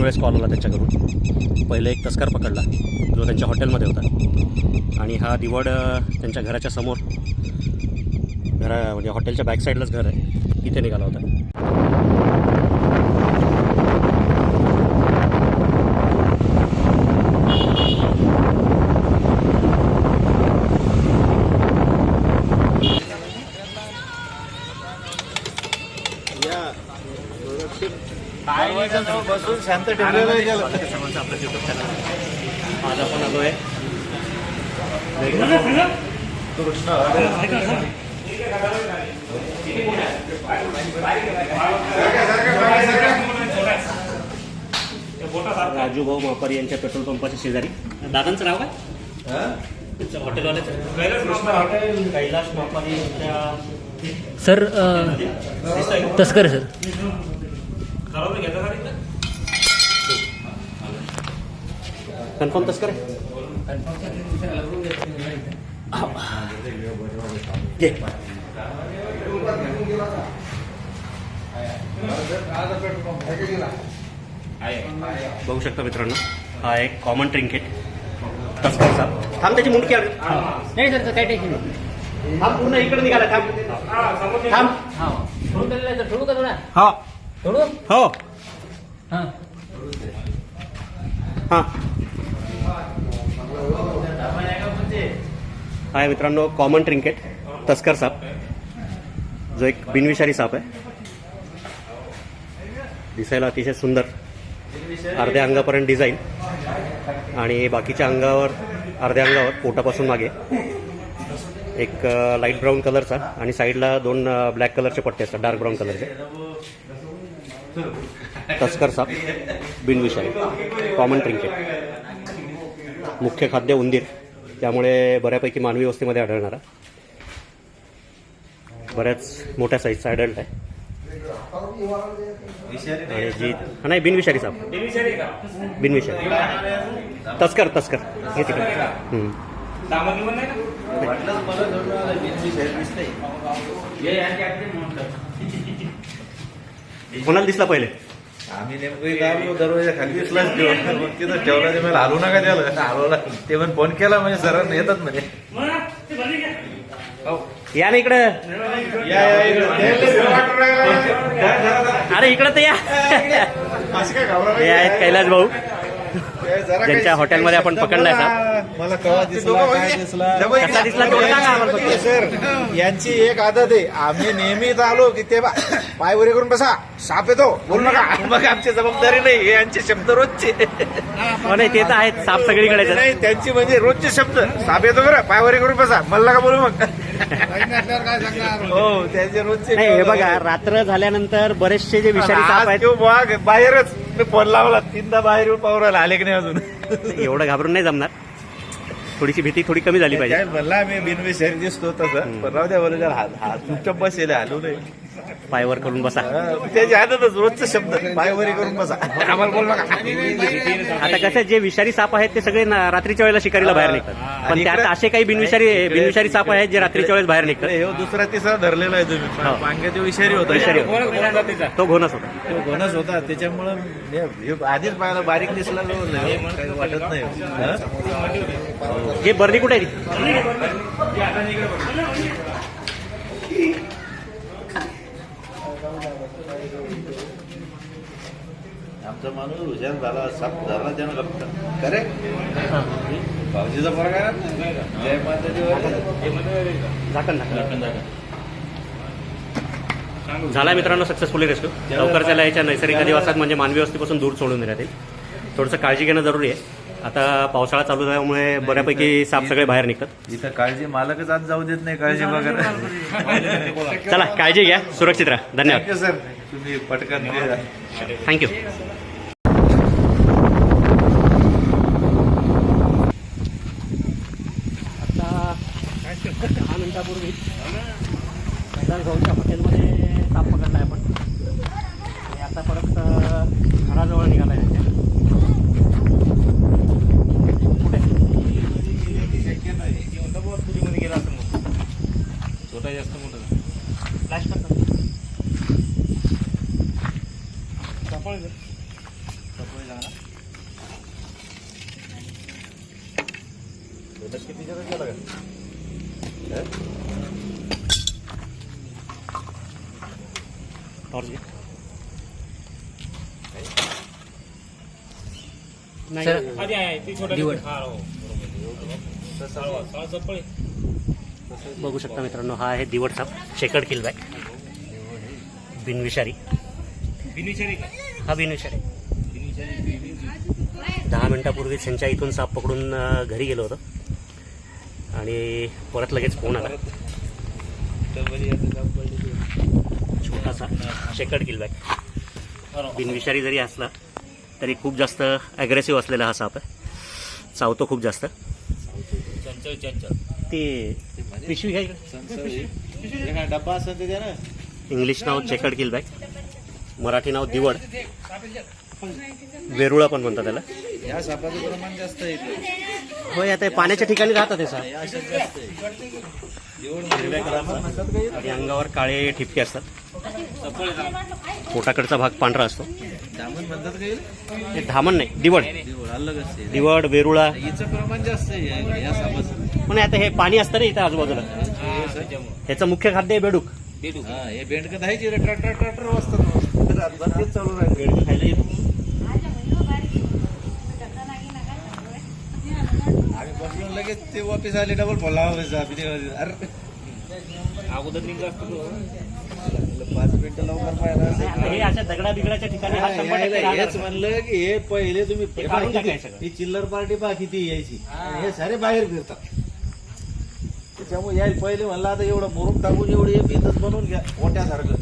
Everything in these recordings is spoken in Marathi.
वेळेस कॉल आला त्याच्याकडून. पहिले एक तस्कर पकडला जो त्यांच्या हॉटेलमध्ये होता आणि हा दिवड त्यांच्या घराच्या समोर म्हणजे हॉटेलच्या बॅक साईडलाच घर आहे, तिथे निघाला होता. बसून शांत ठेवलेलं आहे. आपलं यूट्यूब चॅनल आज आपण आलो आहे राजू भाऊ मापारी यांच्या पेट्रोल पंपाच्या शेजारी. दादांचं नाव काय? हॉटेलवाल्याचं कैलाश मापारी यांच्या सर तस्कर सर. कन्फर्म तस्कर आहे. बघू शकता मित्रांनो, हा एक कॉमन ट्रिंकेट तस्करचा. थांब त्याची मुंडकी आली. नाही सर काय टेन्शन नाही. हा पूर्ण इकडे निघाला. थांब थांब. ठेवू का तुला? हा ठेवू. हो हां हां. आहे मित्रांनो कॉमन ट्रिंकेट तस्कर साप, जो एक बिनविषारी साप आहे. दिसायला अतिशय सुंदर, अर्ध्या अंगापर्यंत डिझाईन आणि बाकीच्या अंगावर अर्ध्या अंगावर पोटापासून मागे एक लाईट ब्राऊन कलरचा आणि साईडला 2 ब्लॅक कलरचे पट्टे असतात, डार्क ब्राऊन कलरचे. तस्कर साप बिनविषारी कॉमन ट्रिंकेट. मुख्य खाद्य उंदीर, त्यामुळे बऱ्यापैकी मानवी वस्तीमध्ये आढळणारा, बऱ्याच मोठ्या साईजचा ॲडल्ट आहे. आणि जी नाही बिनविषारी साप, बिनविषारी तस्कर तस्कर हे तिकडे. कोणाला दिसला पहिले? आम्ही नेमकं दरवाजा खाली दिसलाच तिथं ठेवला. ते मला हलू नका त्याला हलवला. ते पण फोन केला म्हणजे सर येतात म्हणजे या ना इकडं. अरे इकडं तर या. हे आहेत कैलाश भाऊ, ज्यांच्या हॉटेलमध्ये आपण पकडलाय साप. मला कवा दिसला काय दिसला कसा दिसला तेवढं सांगा आम्हाला फक्त. सर यांची एक आदत आहे, आम्ही नेहमीच आलो की ते पाय वरे करून बसा, साप येतो बोलू नका. मग आमची जबाबदारी नाही, हे यांचे शब्द रोजचे. नाही ते तर आहेत, साप सगळीकडे नाही त्यांची म्हणजे रोजचे शब्द. साप येतो बरं, पाय वरे करून बसा, मला का बोलू मग. हो त्यांचे रोजचे. नाही हे बघा, रात्र झाल्यानंतर बरेचसे जे विषारी साप आहेत. वाघ बाहेरच मी फोन लावला 3दा बाहेर येऊन पावरायला आले की नाही अजून. एवढं घाबरून नाही जमणार, थोडीशी भीती थोडी कमी झाली पाहिजे. म्हणला मी बिनविषारी दिसतो तसं, पण राहू द्या बरोबर. हा चुपचाप बसेल, हलू नाही. पायवर करून बसा. त्याची आदतच रोजचा शब्द, पायवरी करून बसा, आम्हाला बोल नका. आता कसं जे विषारी साप आहेत ते सगळे रात्रीच्या वेळेला शिकारीला बाहेर निघतात, पण त्यात असे काही बिनविषारी साप आहेत जे रात्रीच्या वेळेस बाहेर निघतात. हे दुसरा तिसरा धरलेला आहे तुम्ही. वांग्याचा विषारी होता, विषारी होता. तो घोणस होता. तो घोणस होता, त्याच्यामुळं आधीच पाहायला बारीक दिसला, काही वाटत नाही. जे बर्नी कुठे आहे? आमचा माणूस हुशार झाला, साप झाला त्यानं लपत. खरे भाऊजीचा प्रकार जय झाकण झाला मित्रांनो, सक्सेसफुली रेस्क्यू. लवकर त्याला याच्या नैसर्गिक अधिवासात म्हणजे मानवी वस्तीपासून दूर सोडून देण्यात येईल. थोडंसं काळजी घेणं जरुरी आहे. आता पावसाळा चालू झाल्यामुळे बऱ्यापैकी साप सगळे बाहेर निघतात. इथं काळजी मालकच आज जाऊ देत नाही काळजी वगैरे. चला काळजी घ्या, सुरक्षित राहा. धन्यवाद. थँक्यू सर, तुम्ही पटकन थँक्यू. आता 10 मिनिटापूर्वी कैलाश भाऊच्या हॉटेलमध्ये साप पकडला आहे आपण, आणि आता परत घराजवळ निघाला आहे. पुरीमध्ये गेला असं मग छोटा जास्त मोठा फ्लॅश करतात. सफळ टॉर्च घे. सर दिवड बघू शकता मित्रांनो, हा आहे दिवड साप, शेकड किल्बॅक, बिनविषारी. हा बिनविषारी. 10 मिनिटापूर्वीच त्यांच्या इथून साप पकडून घरी गेलो होतो आणि परत लगेच फोन आला. छोटासा शेकड किल्बॅक, बिनविषारी जरी असला तरी खूप जास्त ॲग्रेसिव्ह असलेला हा साप आहे. चावतो खूप जास्त. ते पिशवी घ्या इकडे. डब्बा असं ते द्या ना. इंग्लिश नाव शेकड किल्बॅक, मराठी नाव दिवड, वेरुळा पण म्हणतात त्याला. या सापाचं प्रमाण जास्त आहे इथे. होय, आता हे पाण्याच्या ठिकाणी राहतात हे साप. या अशात जास्त आहे. हिरव्या कलरचा आणि अंगावर काळे ठिपके असतात. पोटाकडचा भाग पांढरा असतो. दामन म्हणतात काही हे धामण नाही, दिवड. अलग असते. दिवड, वेरुळा. हिचं प्रमाण जास्त आहे या सापाचं. पण आता हे पाणी असतं ना इथं आजूबाजूला. ह्याचं मुख्य खाद्य आहे बेडूक. हा, हे बेंडकं आहे ट्रॅक्टर वाजतात. रातभर तेच चालू राहील. बेडूक खायला येतो. आम्ही बसलो लगेच ते वापस आले. डबल फोला अरे अगोदर निघला असतो 5 मिनिटं लवकर पाहिला. हे अशा दगडा बिगडाच्या ठिकाणी हा 100% हेच राहणार. म्हणलं की हे पहिले तुम्ही हे काढून टाकायचं सगळं. ही चिल्लर पार्टी बाकी ती यायची आणि हे सारे बाहेर फिरतात. त्याच्यामुळे यायला पहिले म्हणलं आता एवढं मुरुम टाकून एवढं हे इथंच बनवून घ्या मोठ्यासारखं.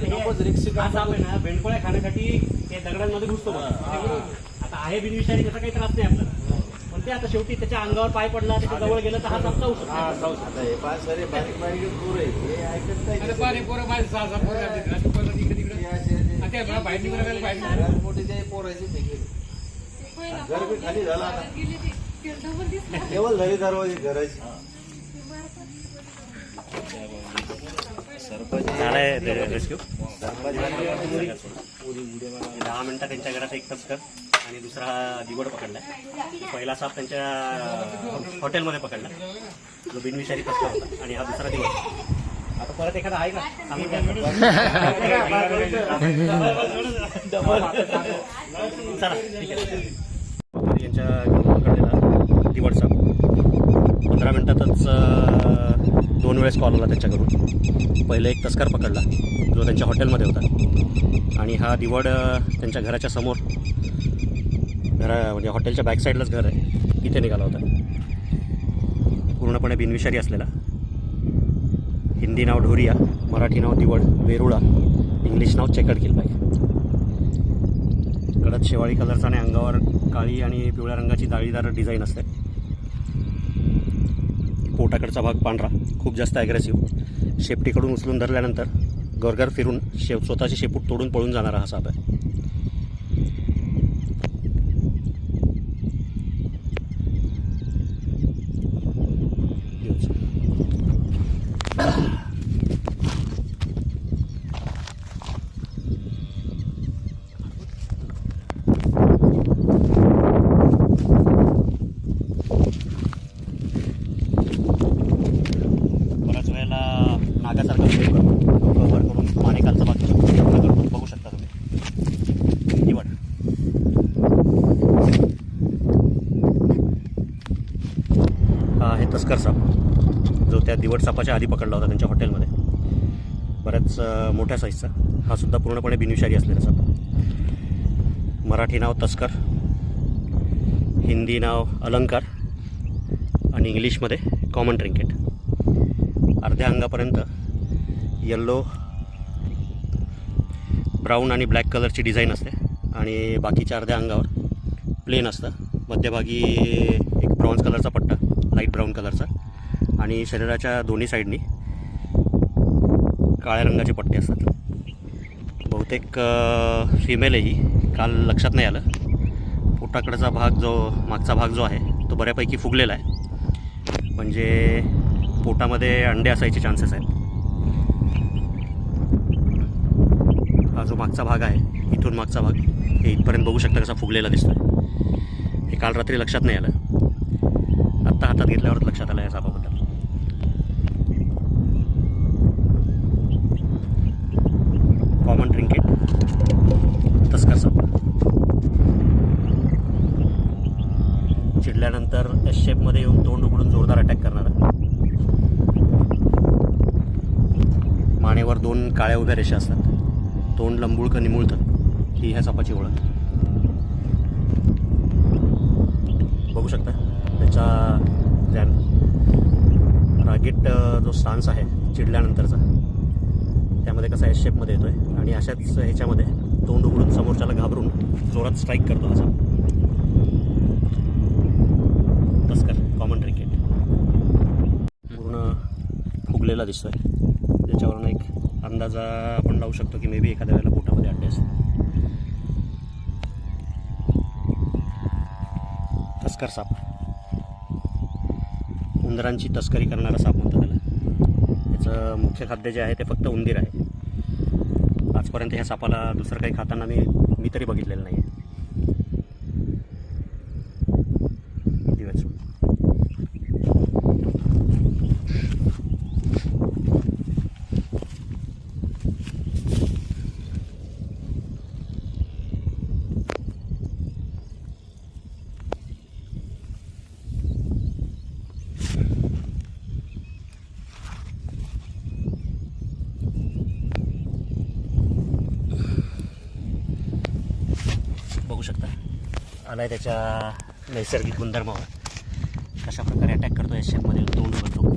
नकोच रिक्षी हा साप आहे ना, बेंडकोळ्या खाण्यासाठी ते दगडांमध्ये घुसतो. आता आहे बिनविषारी, त्याचा काही त्रास नाही आपल्याला. पण ते आता शेवटी त्याच्या अंगावर पाय पडला, त्याच्या जवळ गेलं तर हा साप चावू शकतो. आता हे पाच सारे बारीक बारीक पोर आहे हे ऐकत नाही. हे असे घरात मोठे ते पोरायचे फेकले. घर बी खाली झाला आता. केवळ झाली दरवाजे घराची. झालाय रेस्क्यू. 10 10 मिनिटात त्यांच्या घरात एक तस्कर आणि दुसरा दिवड पकडला. पहिला साप त्यांच्या हॉटेलमध्ये पकडला, जो बिनविषारी तस्कर होता, आणि हा दुसरा दिवड. आता परत एखादा आहे का सांगून द्या. चला, ठीक आहे. यांच्या घेऊन पकडलेला दिवड साप 15 मिनिटातच 2 वेळेस कॉल आला त्यांच्याकडून. पहिले एक तस्कर पकडला जो त्यांच्या हॉटेलमध्ये होता, आणि हा दिवड त्यांच्या घराच्या समोर, म्हणजे हॉटेलच्या बॅक साईडलाच घर आहे, इथे निघाला होता. पूर्णपणे बिनविषारी असलेला. हिंदी नाव ढोरिया, मराठी नाव दिवड, वेरुळा, इंग्लिश नाव शेकड किल्बॅक. गडद शेवाळी कलरचा आणि अंगावर काळी आणि पिवळ्या रंगाची जाळीदार डिझाईन असते. पोटाकडचा भाग पांढरा, खूप जास्त ॲग्रेसिव्ह. शेपटीकडून उचलून धरल्यानंतर गरगर फिरून स्वतःची शेपूट तोडून पळून जाणारा हा साप आहे. बऱ्याच वेळेला नागासारखा कव्हर करून पाण्याखालचा भाग करतो. बघू शकता तुम्ही. दिवड. हा आहे तस्कर साप, जो त्या दिवड सापाच्या आधी पकडला होता त्यांच्या हॉटेलमध्ये. बऱ्याच मोठ्या साईजचा. हा सुद्धा पूर्णपणे बिनविषारी असलेला साप. मराठी नाव तस्कर, हिंदी नाव अलंकार, आणि इंग्लिशमध्ये कॉमन ट्रिंकेट. अर्ध्या अंगापर्यंत येल्लो, ब्राऊन आणि ब्लॅक कलरची डिझाईन असते, आणि बाकीच्या अर्ध्या अंगावर प्लेन असतं. मध्यभागी एक ब्राऊन्स कलरचा पट्टा, लाईट ब्राऊन कलरचा, आणि शरीराच्या दोन्ही साईडनी काळ्या रंगाचे पट्टे असतात. बहुतेक फिमेल आहे ही, काल लक्षात नाही आलं. पोटाकडचा भाग, जो मागचा भाग जो आहे तो बऱ्यापैकी फुगलेला आहे, म्हणजे पोटामध्ये अंडे असायचे चान्सेस आहेत. हा जो मागचा भाग आहे, इथून मागचा भाग हे इथपर्यंत बघू शकता कसा फुगलेला दिसतोय. हे काल रात्री लक्षात नाही आलं. आत्ता हातात घेतल्यावरच लक्षात आलं या सापाबद्दल. कॉमन ट्रिंकेट तस्कर साप. चिडल्यानंतर एस शेपमध्ये येऊन तोंड उघडून जोरदार अटॅक करणारा. मानेवर 2 काळ्या उभ्या रेषा असतात. तोंड लंबुळकं निमुळतं. ही ह्या सापाची ओळख. बघू शकता त्याचा ज्या रागीट जो स्टान्स आहे चिडल्यानंतरचा, त्यामध्ये कसा एस शेपमध्ये येतो आहे आणि अशाच ह्याच्यामध्ये तोंड उघडून समोरच्याला घाबरून जोरात स्ट्राईक करतो असा. तस्कर कॉमन ट्रिकेट. पूर्ण फुगलेला दिसतोय. त्याच्यावरून एक अंदाजा आपण लावू शकतो की मे बी एखाद्या वेळेला पोटामध्ये अंडे असतात. तस्कर साप. उंदरांची तस्करी करणारा साप म्हणतात त्याला. याचं मुख्य खाद्य जे आहे ते फक्त उंदीर आहे. आजपर्यंत ह्या सापाला दुसरं काही खाताना मी तरी बघितलेलं नाही आहे. बघू शकता आलाय त्याच्या नैसर्गिक गुणधर्मावर. कशा प्रकारे अटॅक करतो या शेपमध्ये तोंड उघडतो.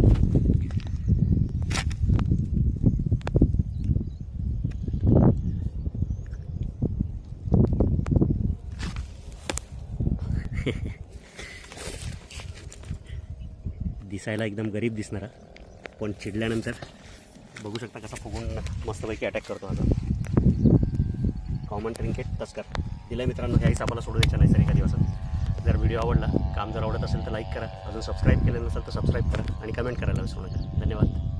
दिसायला एकदम गरीब दिसणारा, पण चिडल्यानंतर बघू शकता कसा फुगून मस्तपैकी अटॅक करतो आता. कॉमन ट्रिंकेट तस्कर दिला मित्रांनो. ह्याही सापाला सोडू द्यायच्या नैसर्गिक दिवसात. जर व्हिडिओ आवडला, काम जर आवडत असेल तर लाईक करा. अजून सबस्क्राईब केलेलं नसेल तर सबस्क्राईब करा आणि कमेंट करायला विसरू नका. धन्यवाद.